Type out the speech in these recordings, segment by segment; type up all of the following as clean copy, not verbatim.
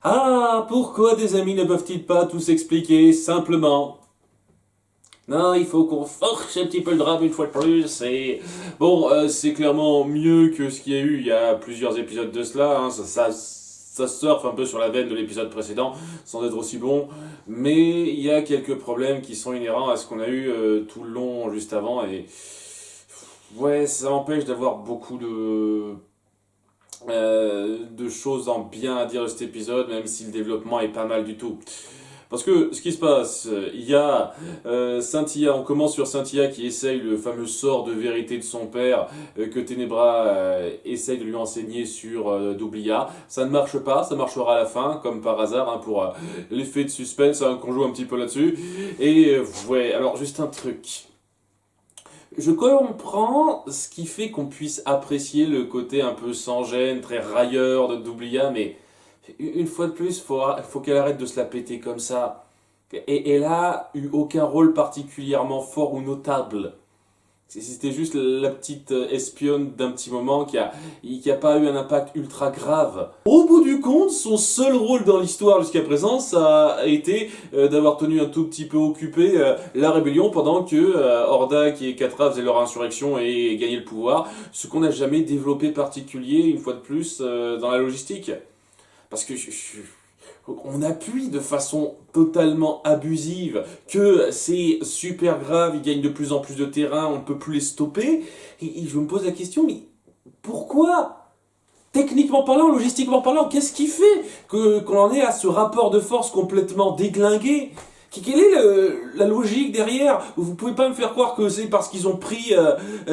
Ah, pourquoi des amis ne peuvent-ils pas tout s'expliquer simplement? Non, il faut qu'on force un petit peu le drame une fois de plus. Et bon, c'est clairement mieux que ce qu'il y a eu il y a plusieurs épisodes de cela. Hein. Ça surfe un peu sur la veine de l'épisode précédent, sans être aussi bon. Mais il y a quelques problèmes qui sont inhérents à ce qu'on a eu tout le long juste avant. Et ouais, ça m'empêche d'avoir beaucoup de choses en bien à dire de cet épisode, même si le développement est pas mal du tout. Parce que ce qui se passe, il y a Cynthia, on commence sur Cynthia qui essaye le fameux sort de vérité de son père que Ténébra essaye de lui enseigner sur Doublia. Ça ne marche pas, ça marchera à la fin, comme par hasard, hein, pour l'effet de suspense, hein, qu'on joue un petit peu là-dessus. Et ouais, alors juste un truc. Je comprends ce qui fait qu'on puisse apprécier le côté un peu sans gêne, très railleur de Doublia, mais une fois de plus, faut qu'elle arrête de se la péter comme ça. Et elle a eu aucun rôle particulièrement fort ou notable. C'était juste la petite espionne d'un petit moment qui a pas eu un impact ultra grave. Au bout du compte, son seul rôle dans l'histoire jusqu'à présent, ça a été d'avoir tenu un tout petit peu occupé la rébellion pendant que Hordak et Catra faisaient leur insurrection et gagnaient le pouvoir, ce qu'on n'a jamais développé particulier, une fois de plus, dans la logistique. Parce que on appuie de façon totalement abusive que c'est super grave, ils gagnent de plus en plus de terrain, on ne peut plus les stopper. Et je me pose la question, mais pourquoi? Techniquement parlant, logistiquement parlant, qu'est-ce qui fait qu'on en est à ce rapport de force complètement déglingué? Quelle est la logique derrière? Vous pouvez pas me faire croire que c'est parce qu'ils ont pris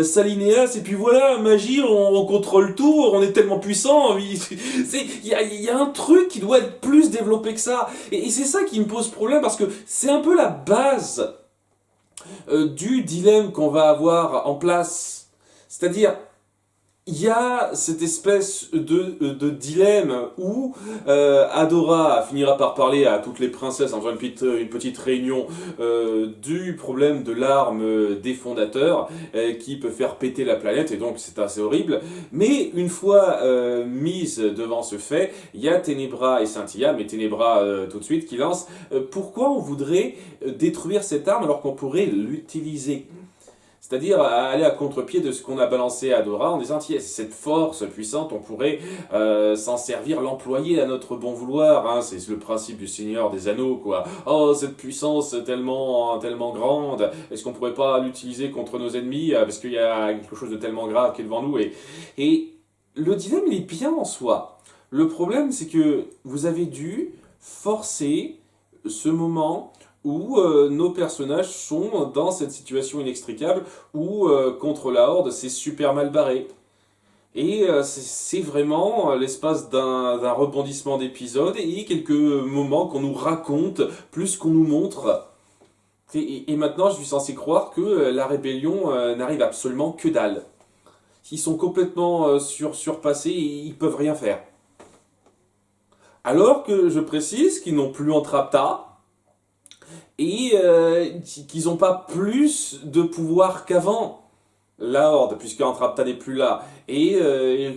Salineas et puis voilà, magie, on contrôle tout, on est tellement puissant. Il y a un truc qui doit être plus développé que ça. Et c'est ça qui me pose problème parce que c'est un peu la base du dilemme qu'on va avoir en place. C'est-à-dire, il y a cette espèce de dilemme où Adora finira par parler à toutes les princesses en faisant une petite réunion du problème de l'arme des fondateurs qui peut faire péter la planète et donc c'est assez horrible. Mais une fois mise devant ce fait, il y a Ténébra et Cynthia, mais Ténébra tout de suite qui lance pourquoi on voudrait détruire cette arme alors qu'on pourrait l'utiliser. C'est-à-dire aller à contre-pied de ce qu'on a balancé à Dora en disant tiens, cette force puissante, on pourrait s'en servir, l'employer à notre bon vouloir. Hein, c'est le principe du Seigneur des Anneaux, quoi. Oh, cette puissance tellement grande, est-ce qu'on pourrait pas l'utiliser contre nos ennemis parce qu'il y a quelque chose de tellement grave qui est devant nous et le dilemme, il est bien en soi. Le problème, c'est que vous avez dû forcer ce moment où nos personnages sont dans cette situation inextricable où contre la Horde c'est super mal barré. Et c'est vraiment l'espace d'un rebondissement d'épisodes et quelques moments qu'on nous raconte plus qu'on nous montre. Et maintenant je suis censé croire que la rébellion n'arrive absolument que dalle. Ils sont complètement surpassés et ils peuvent rien faire. Alors que je précise qu'ils n'ont plus Entrapta, et qu'ils n'ont pas plus de pouvoir qu'avant la Horde, puisque Entrapta n'est plus là, et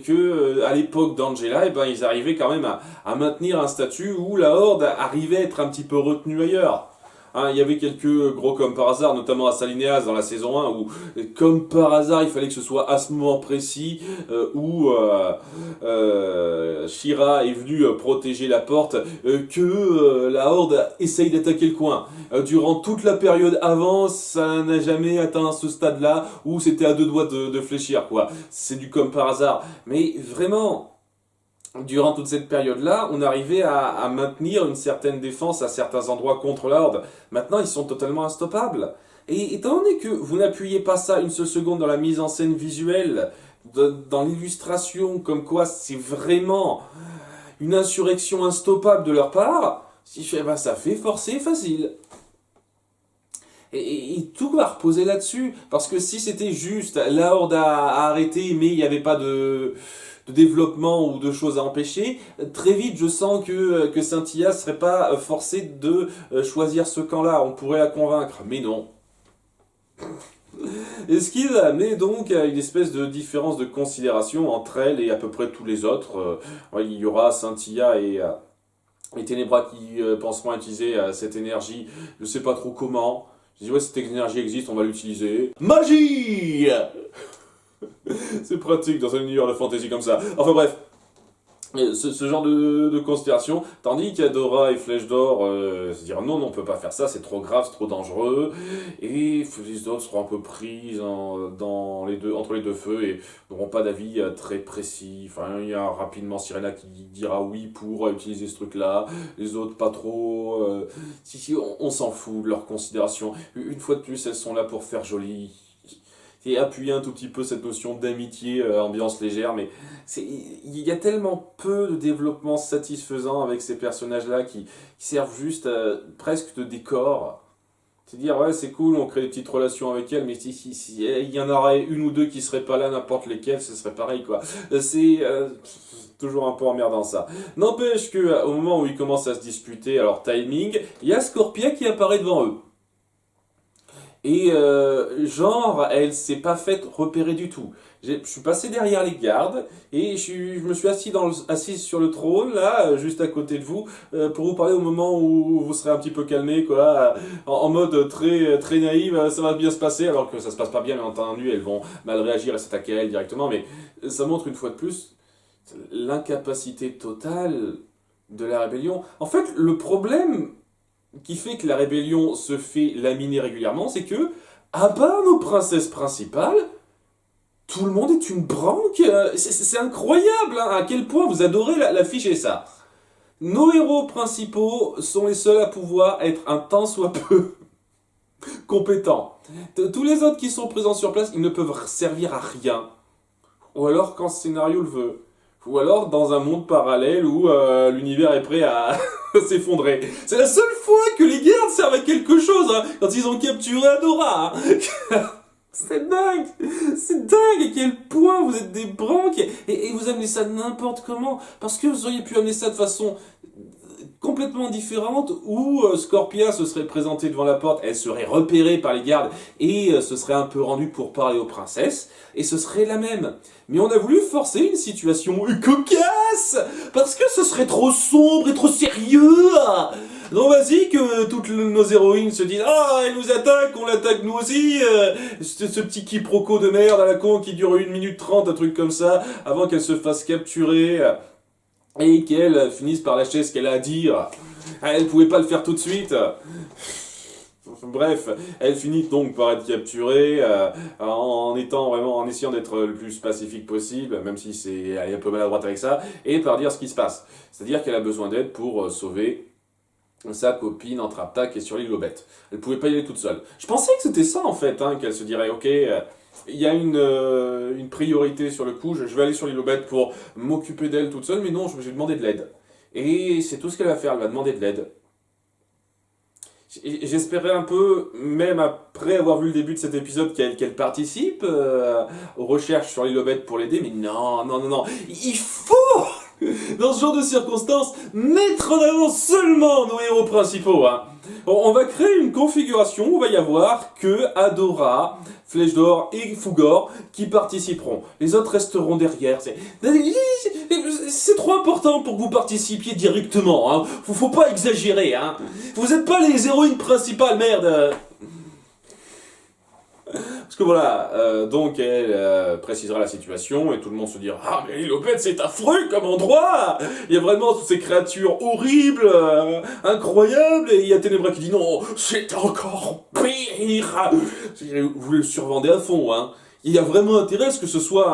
que à l'époque d'Angela, eh ben, ils arrivaient quand même à maintenir un statut où la Horde arrivait à être un petit peu retenue ailleurs. Hein, il y avait quelques gros comme par hasard, notamment à Salineas dans la saison 1, où comme par hasard il fallait que ce soit à ce moment précis où Shira est venue protéger la porte, que la Horde essaye d'attaquer le coin. Durant toute la période avant, ça n'a jamais atteint ce stade-là où c'était à deux doigts de fléchir, quoi. C'est du comme par hasard. Mais vraiment, durant toute cette période-là, on arrivait à maintenir une certaine défense à certains endroits contre la Horde. Maintenant, ils sont totalement instoppables. Et étant donné que vous n'appuyez pas ça une seule seconde dans la mise en scène visuelle, dans l'illustration, comme quoi c'est vraiment une insurrection instoppable de leur part, si je fais, bah, ça fait forcer facile. Et tout va reposer là-dessus. Parce que si c'était juste, la Horde a arrêté, mais il n'y avait pas de développement ou de choses à empêcher, très vite je sens que Cynthia serait pas forcée de choisir ce camp-là. On pourrait la convaincre. Mais non. Et ce qui va amener donc à une espèce de différence de considération entre elle et à peu près tous les autres. Il y aura Cynthia les Ténébras qui penseront à utiliser cette énergie, je sais pas trop comment. Je dis ouais, cette énergie existe, on va l'utiliser. Magie. C'est pratique dans un univers de fantasy comme ça. Enfin bref, ce genre de considération, tandis qu'Adora et Flèche d'Or se diront non, on peut pas faire ça, c'est trop grave, c'est trop dangereux, et les autres seront un peu prises entre les deux feux et n'auront pas d'avis très précis. Enfin, il y a rapidement Sirena qui dira oui pour utiliser ce truc-là, les autres pas trop. Si, on s'en fout de leurs considérations. Une fois de plus, elles sont là pour faire joli et appuyer un tout petit peu cette notion d'amitié, ambiance légère, mais il y a tellement peu de développement satisfaisant avec ces personnages-là qui servent juste presque de décor. C'est-à-dire, ouais, c'est cool, on crée des petites relations avec elles, mais si il y en aurait une ou deux qui seraient pas là, n'importe lesquelles, ce serait pareil, quoi. C'est toujours un peu emmerdant, ça. N'empêche que au moment où ils commencent à se disputer, alors timing, il y a Scorpia qui apparaît devant eux. Et genre, elle s'est pas faite repérer du tout. Je suis passé derrière les gardes et je me suis assis sur le trône, là, juste à côté de vous, pour vous parler au moment où vous serez un petit peu calmé, quoi, en mode très, très naïf, ça va bien se passer, alors que ça se passe pas bien, bien entendu, elles vont mal réagir et s'attaquer à elle directement, mais ça montre une fois de plus l'incapacité totale de la rébellion. En fait, le problème qui fait que la rébellion se fait laminer régulièrement, c'est que, à part nos princesses principales, tout le monde est une branque. C'est incroyable hein, à quel point vous adorez l'afficher ça. Nos héros principaux sont les seuls à pouvoir être un tant soit peu compétents. Tous les autres qui sont présents sur place, ils ne peuvent servir à rien. Ou alors quand le scénario le veut. Ou alors dans un monde parallèle où l'univers est prêt à s'effondrer. C'est la seule fois que les gardes servent à quelque chose, hein, quand ils ont capturé Adora. Hein. C'est dingue à quel point vous êtes des branques et vous amenez ça n'importe comment. Parce que vous auriez pu amener ça de façon complètement différente où Scorpia se serait présentée devant la porte, elle serait repérée par les gardes et se serait un peu rendue pour parler aux princesses et ce serait la même. Mais on a voulu forcer une situation cocasse parce que ce serait trop sombre et trop sérieux. Donc vas-y que toutes nos héroïnes se disent ah elle nous attaque, on l'attaque nous aussi. Ce petit quiproquo de merde à la con qui dure 1 minute 30, un truc comme ça, avant qu'elle se fasse capturer. Et qu'elle finisse par lâcher ce qu'elle a à dire. Elle pouvait pas le faire tout de suite. Bref, elle finit donc par être capturée en essayant d'être le plus pacifique possible, même si elle est un peu maladroite avec ça, et par dire ce qui se passe. C'est-à-dire qu'elle a besoin d'aide pour sauver sa copine Entrapta qui est sur l'île aux bêtes. Elle pouvait pas y aller toute seule. Je pensais que c'était ça en fait, hein, qu'elle se dirait ok. Il y a une priorité sur le coup, je vais aller sur l'île aux bêtes pour m'occuper d'elle toute seule, mais non, je vais demander de l'aide. Et c'est tout ce qu'elle va faire, elle va demander de l'aide. J'espérais un peu, même après avoir vu le début de cet épisode, qu'elle participe aux recherches sur l'île aux bêtes pour l'aider, mais non. Il faut, dans ce genre de circonstances, mettre en avant seulement nos héros principaux. Hein. On va créer une configuration où il va y avoir que Adora, Flèche d'Or et Fougor qui participeront. Les autres resteront derrière. C'est trop important pour que vous participiez directement. Hein. Faut pas exagérer. Hein. Vous n'êtes pas les héroïnes principales, merde. Parce que voilà, donc elle précisera la situation et tout le monde se dira ah mais l'île aux bêtes c'est affreux comme endroit. Il y a vraiment toutes ces créatures horribles, incroyables et il y a Ténébra qui dit non c'est encore pire. Vous le survendez à fond hein. Il y a vraiment intérêt à ce que ce soit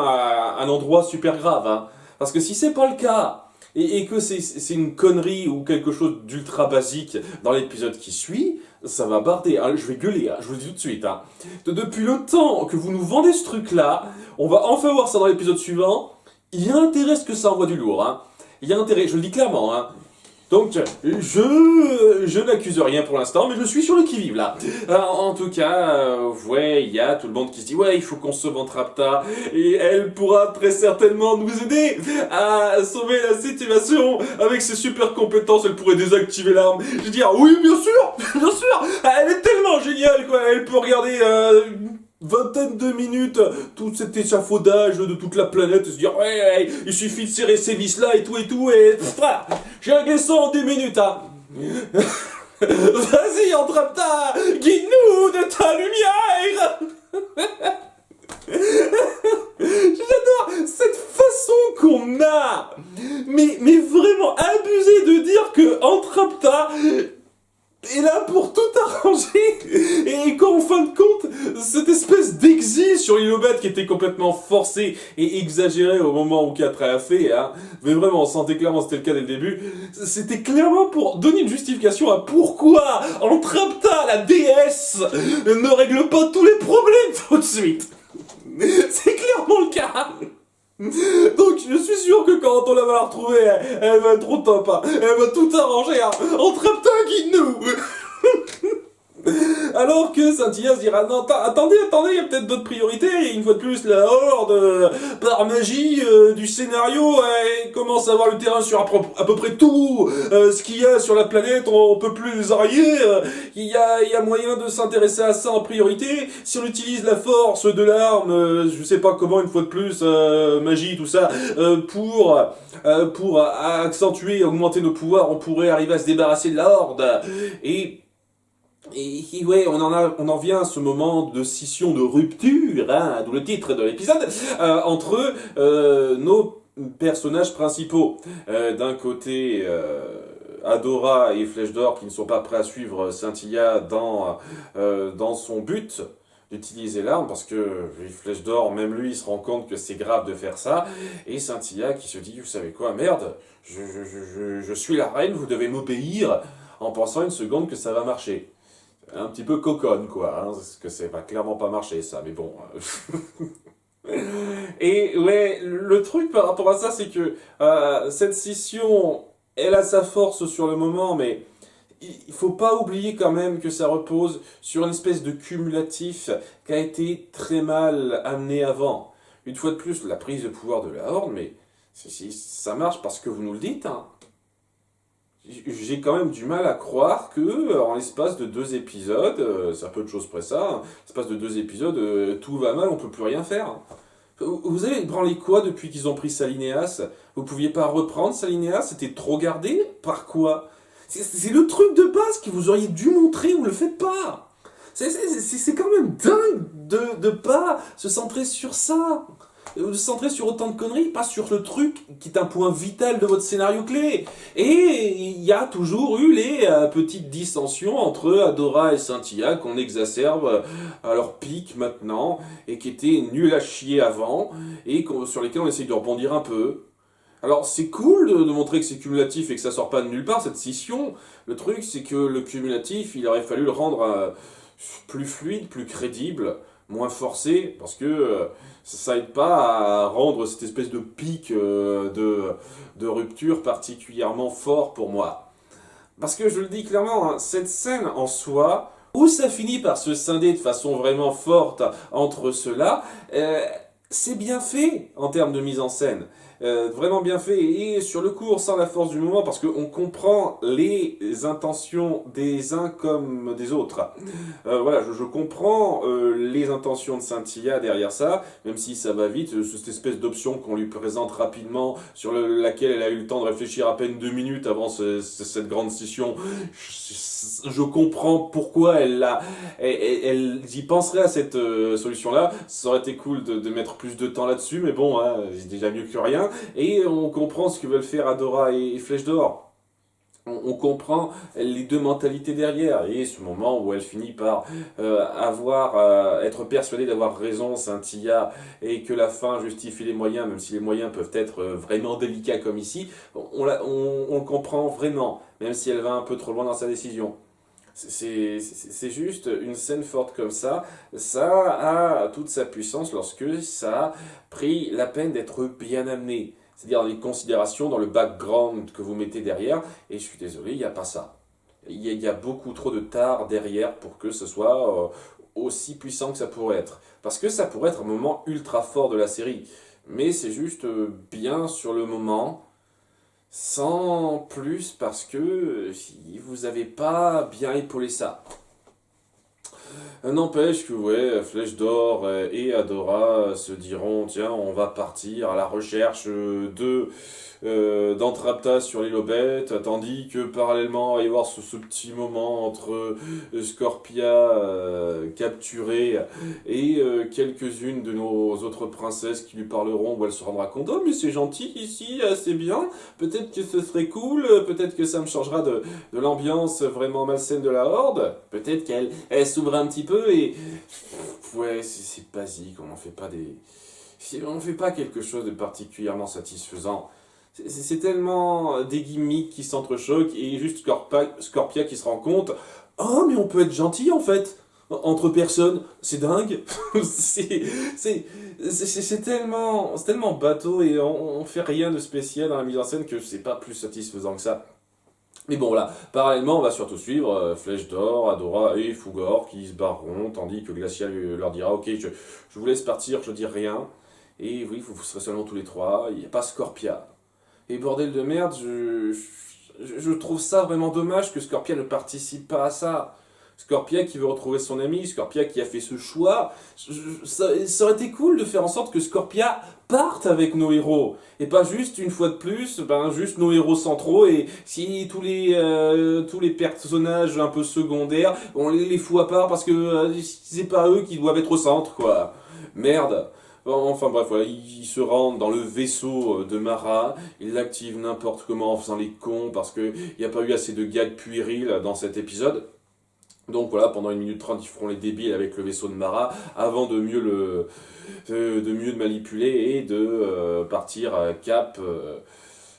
un endroit super grave hein. Parce que si c'est pas le cas et que c'est une connerie ou quelque chose d'ultra basique dans l'épisode qui suit, ça va barder. Hein. Je vais gueuler, hein. Je vous le dis tout de suite. Hein. Depuis le temps que vous nous vendez ce truc-là, on va enfin voir ça dans l'épisode suivant. Il y a intérêt à ce que ça envoie du lourd. Hein. Il y a intérêt, je le dis clairement. Hein. Donc, je n'accuse rien pour l'instant, mais je suis sur le qui-vive là. En tout cas, ouais, il y a tout le monde qui se dit ouais, il faut qu'on sauve Entrapta et elle pourra très certainement nous aider à sauver la situation avec ses super compétences. Elle pourrait désactiver l'arme. Je veux dire oui, bien sûr, elle est tellement géniale quoi. Elle peut regarder vingtaine de minutes, tout cet échafaudage de toute la planète, se dire ouais, il suffit de serrer ces vis là et tout, et j'ai réglé ça en 10 minutes, hein. Vas-y, entrape-ta, guide-nous de ta lumière. J'adore cette façon qu'on a, mais vraiment abusé de dire que entrape-ta est là pour tout arranger, et quand en fin de compte, cette espèce d'exil sur l'Ilobet qui était complètement forcé et exagéré au moment où 4 a fait, hein, mais vraiment on sentait clairement, c'était le cas dès le début, c'était clairement pour donner une justification à pourquoi Entrapta, la déesse, ne règle pas tous les problèmes tout de suite. C'est clairement le cas. Donc je suis sûr que quand on va la retrouver, elle va être au top, hein. Elle va tout arranger, hein. Entrapta, guide-nous. Alors que Saint-Hilaire se dira non, attendez, il y a peut-être d'autres priorités. Et une fois de plus, la horde, par magie du scénario, elle commence à avoir le terrain sur à peu près tout ce qu'il y a sur la planète. On peut plus les arriver. Il y a moyen de s'intéresser à ça en priorité. Si on utilise la force de l'arme, je sais pas comment, une fois de plus, magie, tout ça, pour accentuer, augmenter nos pouvoirs, on pourrait arriver à se débarrasser de la horde. Et ouais, on en vient à ce moment de scission, de rupture, hein, d'où le titre de l'épisode, entre nos personnages principaux. D'un côté, Adora et Flèche d'Or qui ne sont pas prêts à suivre Scintilla dans son but d'utiliser l'arme, parce que Flèche d'Or, même lui, il se rend compte que c'est grave de faire ça, et Scintilla qui se dit, vous savez quoi, merde, je suis la reine, vous devez m'obéir, en pensant une seconde que ça va marcher. Un petit peu coconne, quoi, hein, parce que ça va clairement pas marcher, ça, mais bon. Et ouais, le truc par rapport à ça, c'est que cette scission, elle a sa force sur le moment, mais il faut pas oublier quand même que ça repose sur une espèce de cumulatif qui a été très mal amené avant. Une fois de plus, la prise de pouvoir de la Horde, mais ça marche parce que vous nous le dites, hein. J'ai quand même du mal à croire que, en l'espace de 2 épisodes, c'est un peu de choses près ça, en l'espace de 2 épisodes, tout va mal, on peut plus rien faire. Vous avez branlé quoi depuis qu'ils ont pris Salinéas? Vous pouviez pas reprendre Salinéas? C'était trop gardé? Par quoi? C'est le truc de base que vous auriez dû montrer, vous le faites pas. C'est quand même dingue de pas se centrer sur ça. Se centrer sur autant de conneries, pas sur le truc qui est un point vital de votre scénario clé. Et il y a toujours eu les petites dissensions entre Adora et Scintilla qu'on exacerbe à leur pic maintenant, et qui étaient nuls à chier avant, et sur lesquels on essaye de rebondir un peu. Alors c'est cool de montrer que c'est cumulatif et que ça sort pas de nulle part, cette scission. Le truc, c'est que le cumulatif, il aurait fallu le rendre plus fluide, plus crédible, moins forcé, parce que ça aide pas à rendre cette espèce de pic de rupture particulièrement fort pour moi. Parce que je le dis clairement, hein, cette scène en soi, où ça finit par se scinder de façon vraiment forte entre ceux-là, c'est bien fait en termes de mise en scène. Vraiment bien fait, et sur le coup on sent la force du moment parce qu'on comprend les intentions des uns comme des autres. Voilà, je comprends les intentions de Scintilla derrière ça, même si ça va vite, cette espèce d'option qu'on lui présente rapidement, sur laquelle elle a eu le temps de réfléchir à peine 2 minutes avant cette grande scission. Je comprends pourquoi elle y penserait à cette solution-là. Ça aurait été cool de mettre plus de temps là-dessus, mais bon, hein, c'est déjà mieux que rien. Et on comprend ce que veulent faire Adora et Flèche d'Or. On comprend les deux mentalités derrière, et ce moment où elle finit par être persuadée d'avoir raison, Scintilla, et que la fin justifie les moyens, même si les moyens peuvent être vraiment délicats comme ici, on le comprend vraiment, même si elle va un peu trop loin dans sa décision. C'est juste une scène forte comme ça a toute sa puissance lorsque ça a pris la peine d'être bien amené. C'est-à-dire les considérations dans le background que vous mettez derrière, et je suis désolé, il n'y a pas ça. Il y a beaucoup trop de tard derrière pour que ce soit aussi puissant que ça pourrait être. Parce que ça pourrait être un moment ultra fort de la série, mais c'est juste bien sur le moment, sans plus, parce que vous n'avez pas bien épaulé ça. N'empêche que, ouais, Flèche d'Or et Adora se diront, tiens, on va partir à la recherche d'Entrapta sur l'île aux bêtes, tandis que parallèlement, il va y avoir ce petit moment entre Scorpia capturée et quelques-unes de nos autres princesses qui lui parleront, où elle se rendra compte, oh mais c'est gentil ici, c'est bien, peut-être que ce serait cool, peut-être que ça me changera de l'ambiance vraiment malsaine de la Horde, peut-être qu'elle elle s'ouvre un petit peu et... Ouais, c'est basique, on fait pas quelque chose de particulièrement satisfaisant. C'est tellement des gimmicks qui s'entrechoquent et juste Scorpia qui se rend compte, oh mais on peut être gentil en fait entre personnes, c'est dingue. c'est c'est tellement bateau et on fait rien de spécial dans la mise en scène que c'est pas plus satisfaisant que ça. Mais bon, là, parallèlement, on va surtout suivre Flèche d'Or, Adora et Fougor qui se barreront, tandis que Glacia leur dira, ok, je vous laisse partir, je dis rien. Et oui, vous serez seulement tous les trois, il n'y a pas Scorpia. Et bordel de merde, je trouve ça vraiment dommage que Scorpia ne participe pas à ça. Scorpia qui veut retrouver son ami, Scorpia qui a fait ce choix. Ça aurait été cool de faire en sorte que Scorpia parte avec nos héros. Et pas juste, une fois de plus, juste nos héros centraux. Et si tous les personnages un peu secondaires, on les fout à part parce que c'est pas eux qui doivent être au centre, quoi. Merde. Bon, enfin bref, voilà, il se rend dans le vaisseau de Mara, il l'active n'importe comment en faisant les cons parce qu'il n'y a pas eu assez de gags puérils dans cet épisode. Donc voilà, pendant 1 minute 30, ils feront les débiles avec le vaisseau de Mara avant de mieux le manipuler et de partir à Cap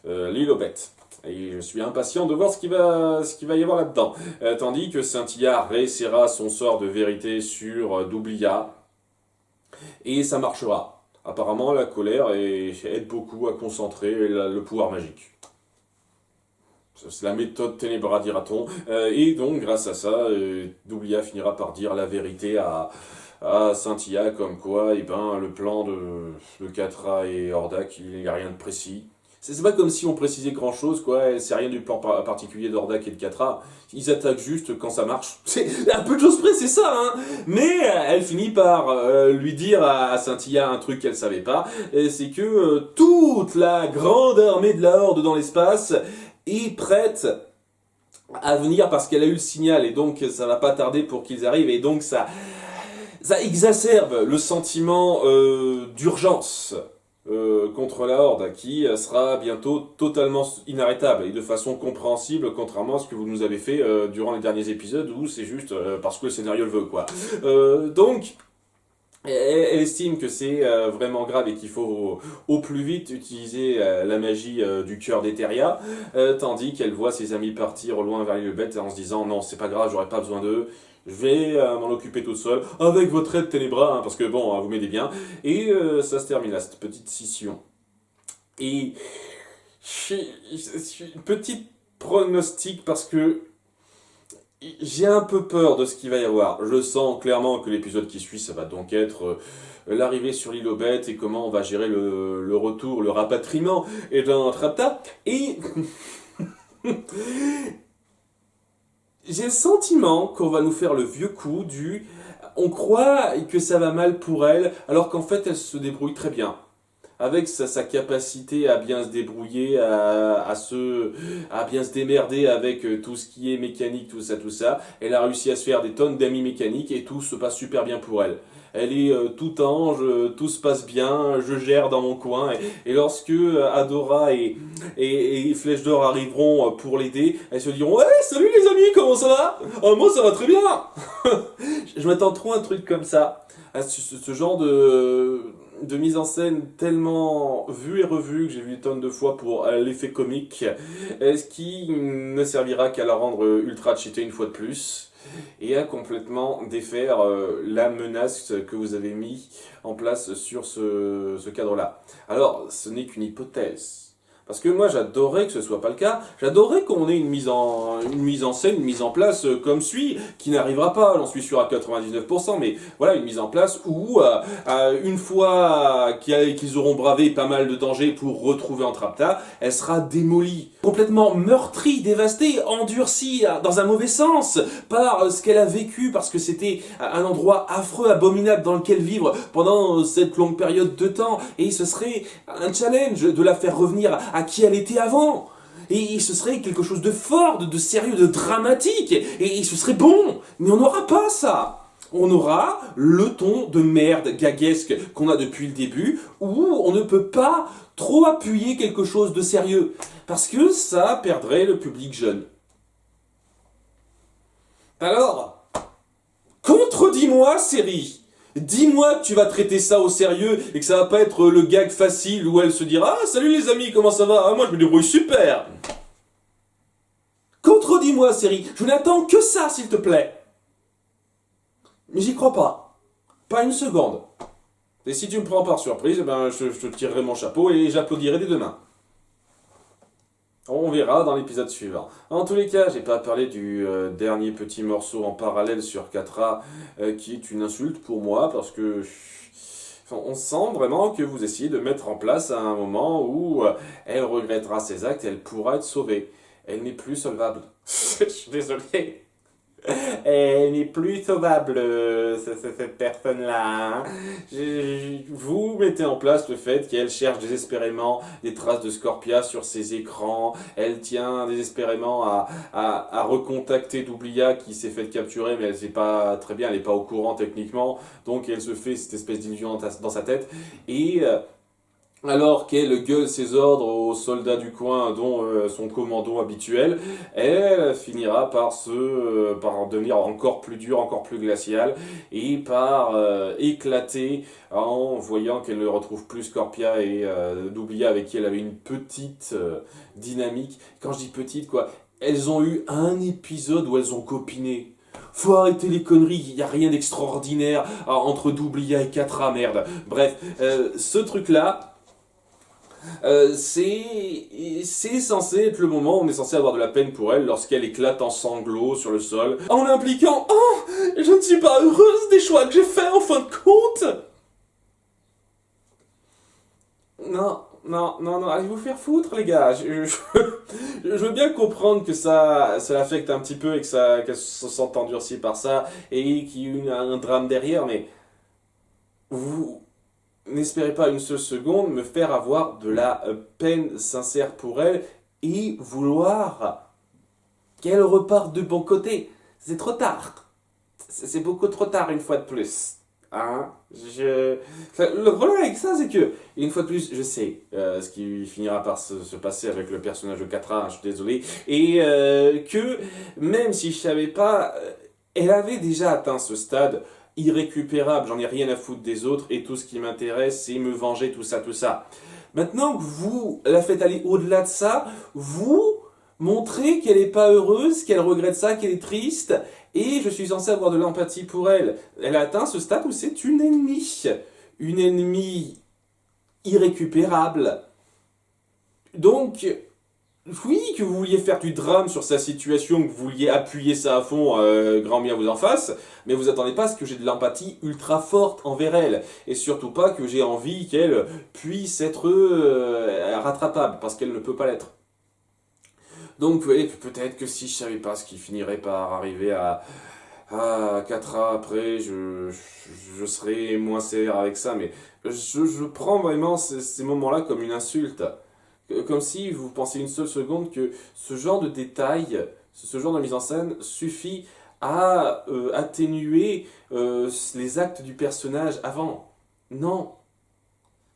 l'île aux bêtes. Et je suis impatient de voir ce qu'il va y avoir là-dedans. Tandis que Scintilla réessayera son sort de vérité sur Doublia. Et ça marchera. Apparemment, la colère aide beaucoup à concentrer le pouvoir magique. C'est la méthode Ténébra, dira-t-on. Et donc, grâce à ça, Doublia finira par dire la vérité à Scintilla, comme quoi, le plan de Catra et Hordak, il n'y a rien de précis. C'est pas comme si on précisait grand chose, quoi. C'est rien du plan particulier d'Hordak et de Catra. Ils attaquent juste quand ça marche. C'est un peu de choses près, c'est ça, hein. Mais elle finit par lui dire à Scintilla un truc qu'elle savait pas. C'est que toute la grande armée de la Horde dans l'espace est prête à venir parce qu'elle a eu le signal. Et donc, ça va pas tarder pour qu'ils arrivent. Et donc, ça exacerbe le sentiment d'urgence contre la Horde, qui sera bientôt totalement inarrêtable et de façon compréhensible, contrairement à ce que vous nous avez fait durant les derniers épisodes, où c'est juste parce que le scénario le veut, quoi. Donc, elle estime que c'est vraiment grave et qu'il faut au plus vite utiliser la magie du cœur d'Eteria, tandis qu'elle voit ses amis partir au loin vers l'île bête en se disant non, c'est pas grave, j'aurais pas besoin d'eux, je vais m'en occuper toute seule, avec votre aide Ténébra, hein, parce que bon, vous m'aidez bien. Et ça se termine là, cette petite scission. Et une petite pronostic parce que j'ai un peu peur de ce qu'il va y avoir. Je sens clairement que l'épisode qui suit, ça va donc être l'arrivée sur l'île aux bêtes et comment on va gérer le retour, le rapatriement et d'un Trapta. Et j'ai le sentiment qu'on va nous faire le vieux coup du... On croit que ça va mal pour elle, alors qu'en fait elle se débrouille très bien. Avec sa capacité à bien se débrouiller, à bien se démerder avec tout ce qui est mécanique, tout ça, elle a réussi à se faire des tonnes d'amis mécaniques et tout se passe super bien pour elle. Elle est tout ange, tout se passe bien, je gère dans mon coin. Et lorsque Adora et Flèche d'Or arriveront pour l'aider, elles se diront « Ouais, salut les amis, comment ça va ? Oh, moi ça va très bien !» Je m'attends trop à un truc comme ça, à ce genre de mise en scène tellement vue et revue que j'ai vu des tonnes de fois pour l'effet comique, ce qui ne servira qu'à la rendre ultra cheatée une fois de plus et à complètement défaire la menace que vous avez mis en place sur ce cadre-là. Alors, ce n'est qu'une hypothèse, Parce que moi j'adorais que ce soit pas le cas, j'adorais qu'on ait une mise en scène, une mise en place comme suit, qui n'arrivera pas, j'en suis sûr à 99%, mais voilà, une mise en place où une fois qu'ils auront bravé pas mal de dangers pour retrouver Entrapta, elle sera démolie, complètement meurtrie, dévastée, endurcie, dans un mauvais sens, par ce qu'elle a vécu, parce que c'était un endroit affreux, abominable dans lequel vivre pendant cette longue période de temps, et ce serait un challenge de la faire revenir à qui elle était avant. Et ce serait quelque chose de fort, de sérieux, de dramatique, et ce serait bon, mais on n'aura pas ça. On aura le ton de merde gaguesque qu'on a depuis le début, où on ne peut pas trop appuyer quelque chose de sérieux, parce que ça perdrait le public jeune. Alors, contredis-moi, série. Dis-moi que tu vas traiter ça au sérieux et que ça va pas être le gag facile où elle se dira « Ah, salut les amis, comment ça va? Ah, moi je me débrouille super !» Contredis-moi, série. Je n'attends que ça, s'il te plaît. Mais j'y crois pas. Pas une seconde. Et si tu me prends par surprise, ben, je te tirerai mon chapeau et j'applaudirai dès demain. On verra dans l'épisode suivant. En tous les cas, j'ai pas parlé du dernier petit morceau en parallèle sur 4A qui est une insulte pour moi parce que on sent vraiment que vous essayez de mettre en place à un moment où elle regrettera ses actes et elle pourra être sauvée. Elle n'est plus solvable. Je suis désolé. Elle n'est plus sauvable, cette personne-là. Hein. Vous mettez en place le fait qu'elle cherche désespérément des traces de Scorpia sur ses écrans. Elle tient désespérément à recontacter Doublia qui s'est fait capturer, mais elle sait pas très bien, elle n'est pas au courant techniquement. Donc elle se fait cette espèce d'illusion dans sa tête. Et alors qu'elle gueule ses ordres aux soldats du coin, dont son commando habituel, elle finira par par devenir encore plus dure, encore plus glaciale, et par éclater en voyant qu'elle ne retrouve plus Scorpia et Doublia avec qui elle avait une petite dynamique. Quand je dis petite, quoi, elles ont eu un épisode où elles ont copiné. Faut arrêter les conneries, il n'y a rien d'extraordinaire entre Doublia et 4A, merde. Bref, ce truc-là, c'est censé être le moment où on est censé avoir de la peine pour elle lorsqu'elle éclate en sanglots sur le sol, en impliquant « Oh, je ne suis pas heureuse des choix que j'ai faits en fin de compte !» Non, allez vous faire foutre les gars, je veux bien comprendre que ça l'affecte un petit peu et qu'elle se sente endurcie par ça et qu'il y a eu un drame derrière, mais vous... N'espérez pas une seule seconde me faire avoir de la peine sincère pour elle et vouloir qu'elle reparte de bon côté. C'est trop tard. C'est beaucoup trop tard une fois de plus. Hein? Le problème avec ça, c'est que, une fois de plus, je sais ce qui finira par se passer avec le personnage de 4A, je suis désolé, et que même si je savais pas, elle avait déjà atteint ce stade irrécupérable, j'en ai rien à foutre des autres, et tout ce qui m'intéresse, c'est me venger, tout ça. Maintenant que vous la faites aller au-delà de ça, vous montrez qu'elle n'est pas heureuse, qu'elle regrette ça, qu'elle est triste, et je suis censé avoir de l'empathie pour elle. Elle a atteint ce stade où c'est une ennemie irrécupérable. Donc, oui, que vous vouliez faire du drame sur sa situation, que vous vouliez appuyer ça à fond, grand bien vous en fasse, mais vous attendez pas à ce que j'ai de l'empathie ultra forte envers elle, et surtout pas que j'ai envie qu'elle puisse être rattrapable, parce qu'elle ne peut pas l'être. Donc oui, peut-être que si je savais pas ce qui finirait par arriver à 4A après, je serais moins sévère avec ça, mais je prends vraiment ces moments-là comme une insulte. Comme si vous pensez une seule seconde que ce genre de détail, ce genre de mise en scène suffit à atténuer les actes du personnage avant. Non.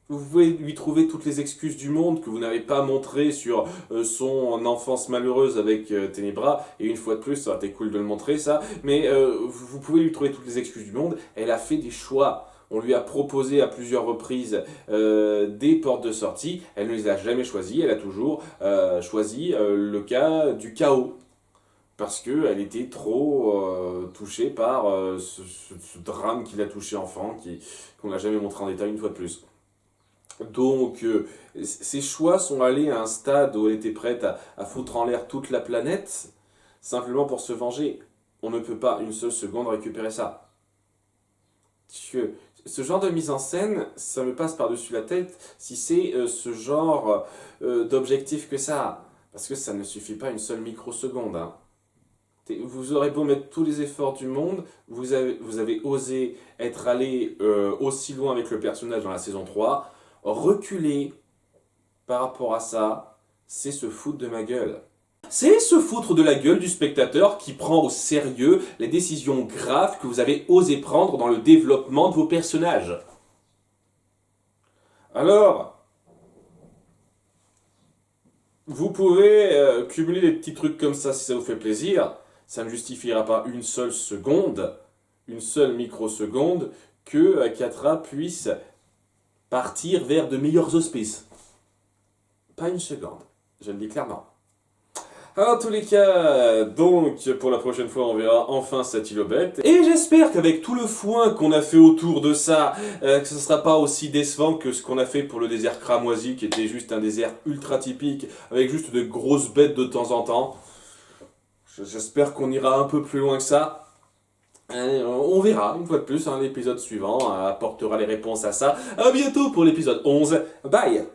Vous pouvez lui trouver toutes les excuses du monde que vous n'avez pas montrées sur son enfance malheureuse avec Ténébra, et une fois de plus, ça aurait été cool de le montrer ça, mais vous pouvez lui trouver toutes les excuses du monde, elle a fait des choix. On lui a proposé à plusieurs reprises des portes de sortie, elle ne les a jamais choisies, elle a toujours choisi le cas du chaos. Parce qu'elle était trop touchée par ce drame qui l'a touché enfant, qu'on n'a jamais montré en détail une fois de plus. Donc, ses choix sont allés à un stade où elle était prête à foutre en l'air toute la planète, simplement pour se venger. On ne peut pas une seule seconde récupérer ça. Que ce genre de mise en scène, ça me passe par-dessus la tête si c'est ce genre d'objectif que ça a. Parce que ça ne suffit pas une seule microseconde. Hein. Vous aurez beau mettre tous les efforts du monde, vous avez osé être allé aussi loin avec le personnage dans la saison 3, reculer par rapport à ça, c'est se foutre de ma gueule. C'est se foutre de la gueule du spectateur qui prend au sérieux les décisions graves que vous avez osé prendre dans le développement de vos personnages. Alors, vous pouvez cumuler des petits trucs comme ça si ça vous fait plaisir. Ça ne justifiera pas une seule seconde, une seule microseconde, que Catra puisse partir vers de meilleurs auspices. Pas une seconde, je le dis clairement. En tous les cas, donc, pour la prochaine fois, on verra enfin cette île aux bêtes. Et j'espère qu'avec tout le foin qu'on a fait autour de ça, que ce ne sera pas aussi décevant que ce qu'on a fait pour le désert cramoisi, qui était juste un désert ultra typique, avec juste de grosses bêtes de temps en temps. J'espère qu'on ira un peu plus loin que ça. On verra, une fois de plus, l'épisode suivant apportera les réponses à ça. À bientôt pour l'épisode 11. Bye!